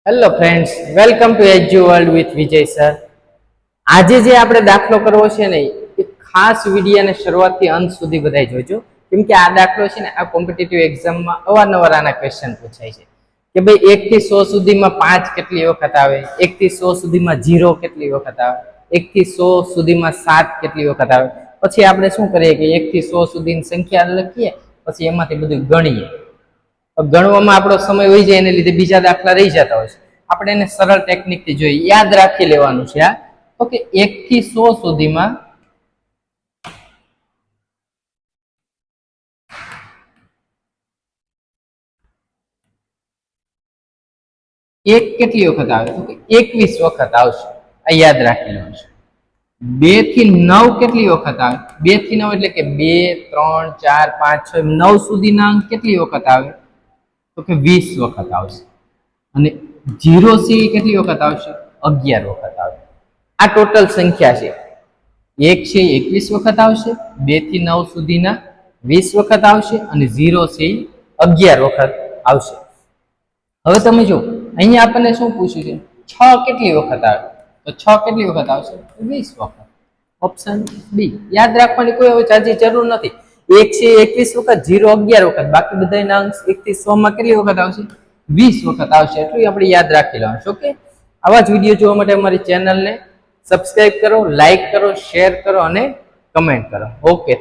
Hello friends, welcome to edu world with Vijay sir. આજે જે આપણે દાખલો કરવો છે ને એ ખાસ વિડીયોને શરૂઆતથી અંત સુધી બધાય જોજો, કેમ કે આ દાખલો છે ને આ કોમ્પિટિટિવ એક્ઝામમાં અવારનવાર આના ક્વેશ્ચન પૂછાય છે કે ભાઈ 1 થી 100 સુધીમાં 5 કેટલી વખત આવે, 1 થી 100 સુધીમાં 0 કેટલી વખત આવે, 1 થી 100 સુધીમાં 7 કેટલી વખત આવે. પછી આપણે શું કરીએ કે 1 થી 100 સુધીની સંખ્યા લખીએ, પછી એમાંથી બધું ગણીએ. ગણવામાં આપણો સમય વહી જાય એને લીધે બીજા દાખલા રહી જતા હોય છે. આપણે એને સરળ ટેકનિકથી જોઈએ, યાદ રાખી લેવાનું છે. ઓકે, 1 થી 100 સુધીમાં એક કેટલી વખત આવે તો કે 21 વખત આવશે. આ યાદ રાખી લેવાનું છે. 2 થી 9 કેટલી વખત આવે? 2 થી 9 એટલે કે 2 3 4 5 6 9 સુધીના અંક કેટલી વખત આવે તો કે 20 વખત આવશે. અને 0 થી કેટલી વખત આવશે? 11 વખત આવે. આ ટોટલ સંખ્યા છે. 1 છે 21 વખત આવશે, 2 થી 9 સુધીના 20 વખત આવશે અને 0 થી 11 વખત આવશે. હવે તમે જો અહીંયા આપણને શું પૂછ્યું છે? 6 કેટલી વખત આવે? તો 6 કેટલી વખત આવશે? 20 વખત. Option B. યાદ રાખવાની કોઈ હવે જાજી જરૂર નથી. 1 છે 21 વખત, 0 11 વખત, બાકી બધાના અંક 1 થી 100 માં કેટલી વખત આવશે? 20 વખત આવશે. એટલું આપણે યાદ રાખી લેવાનું છે. ઓકે, આવા જ વિડીયો જોવા માટે અમારી ચેનલને સબસ્ક્રાઇબ કરો, લાઈક કરો, શેર કરો અને કમેન્ટ કરો. ઓકે.